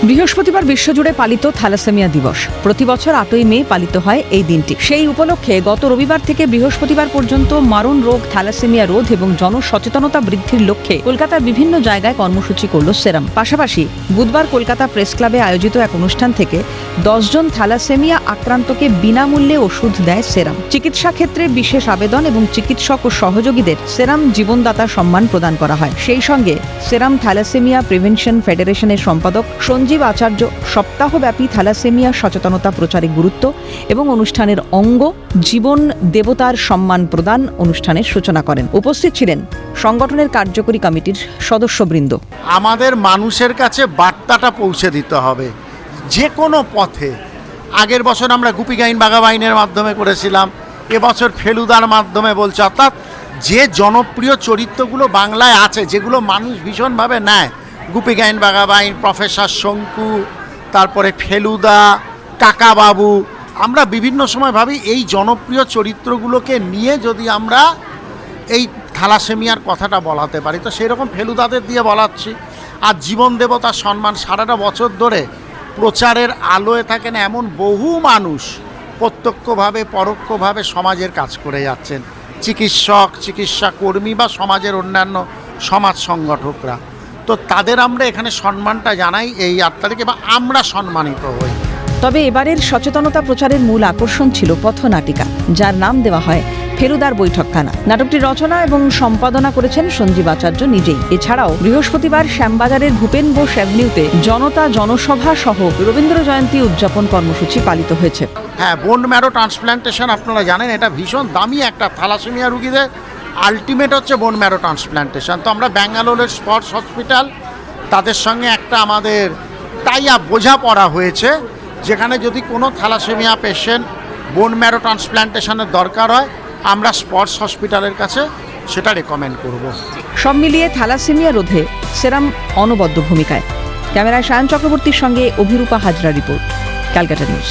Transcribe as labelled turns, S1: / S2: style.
S1: বৃহস্পতিবার বিশ্বজুড়ে পালিত থ্যালাসেমিয়া দিবস। প্রতি বছর 8ই মে পালিত হয় এই দিনটি। সেই উপলক্ষে গত রবিবার থেকে বৃহস্পতিবার পর্যন্ত মারণ রোগ থ্যালাসেমিয়া রোধ এবং জনসচেতনতা বৃদ্ধির লক্ষ্যে কলকাতার বিভিন্ন জায়গায় কর্মসূচি করল সেরাম। পাশাপাশি বুধবার কলকাতা প্রেস ক্লাবে আয়োজিত এক অনুষ্ঠান থেকে 10 জন থ্যালাসেমিয়া আক্রান্তকে বিনামূল্যে ওষুধ দেয় সেরাম। চিকিৎসা ক্ষেত্রে বিশেষ আবেদন এবং চিকিৎসক ও সহযোগীদের সেরাম জীবনদাতা সম্মান প্রদান করা হয়। সেই সঙ্গে সেরাম থ্যালাসেমিয়া প্রিভেনশন ফেডারেশনের সম্পাদক সঞ্জীব আচার্য সপ্তাহব্যাপী থ্যালাসেমিয়া সচেতনতা প্রচারে গুরুত্ব এবং অনুষ্ঠানের অঙ্গ জীবন দেবতার সম্মান প্রদান অনুষ্ঠানের সূচনা করেন। উপস্থিত ছিলেন সংগঠনের কার্যকরী কমিটির সদস্যবৃন্দ।
S2: আমাদের মানুষের কাছে বার্তাটা পৌঁছে দিতে হবে যে কোনো পথে। আগের বছর আমরা গুপি গাইন বাঘা বাইনের মাধ্যমে করেছিলাম, এবছর ফেলুদার মাধ্যমে বলছে। অর্থাৎ যে জনপ্রিয় চরিত্রগুলো বাংলায় আছে, যেগুলো মানুষ ভীষণভাবে নেয়, গুপি গাইন বাঘা বাইন, প্রফেসর শঙ্কু, তারপরে ফেলুদা, কাকাবাবু, আমরা বিভিন্ন সময় ভাবি এই জনপ্রিয় চরিত্রগুলোকে নিয়ে যদি আমরা এই থ্যালাসেমিয়ার কথাটা বলাতে পারি, তো সেই রকম ফেলুদাদের দিয়ে বলাচ্ছি। আর জীবন দেবতার সম্মান সারাটা বছর ধরে প্রচারের আলোয় থাকেন এমন বহু মানুষ প্রত্যক্ষভাবে পরোক্ষভাবে সমাজের কাজ করে যাচ্ছেন, চিকিৎসক, চিকিৎসা কর্মী বা সমাজের অন্যান্য সমাজ সংগঠকরা। তো তাদের আমরা এখানে সম্মানটা জানাই এই 8 তারিখে, বা আমরা সম্মানিত হই।
S1: তবে এবারের সচেতনতা প্রচারের মূল আকর্ষণ ছিল পথনাটিকা, যার নাম দেওয়া হয় ফেলুদার বৈঠকখানা। নাটকটির রচনা এবং সম্পাদনা করেছেন সঞ্জীব আচার্য নিজেই। এছাড়াও বৃহস্পতিবার শ্যামবাজারের ভূপেন বোস অ্যাভিনিউতে জনতা জনসভা সহ রবীন্দ্র জয়ন্তী উদযাপন কর্মসূচি পালিত হয়েছে।
S2: হ্যাঁ, বোন ম্যারো ট্রান্সপ্ল্যান্টেশন আপনারা জানেন, এটা ভীষণ দামি একটা থ্যালাসেমিয়া রুগীদের আলটিমেট হচ্ছে বোন ম্যারো ট্রান্সপ্ল্যান্টেশন। তো আমরা ব্যাঙ্গালোরের স্পটস হসপিটাল তাদের সঙ্গে একটা আমাদের বোঝাপড়া হয়েছে, যেখানে যদি কোনো থ্যালাসেমিয়া পেশেন্ট বোন ম্যারো ট্রান্সপ্ল্যান্টেশনের দরকার হয়, আমরা স্পটস হসপিটালের কাছে সেটা রেকমেন্ড করব।
S1: সব মিলিয়ে থ্যালাসেমিয়া রোধে সেরাম অনবদ্য ভূমিকায়। ক্যামেরায় সায়ন চক্রবর্তীর সঙ্গে অভিরূপা হাজরা রিপোর্ট, ক্যালকাটা নিউজ।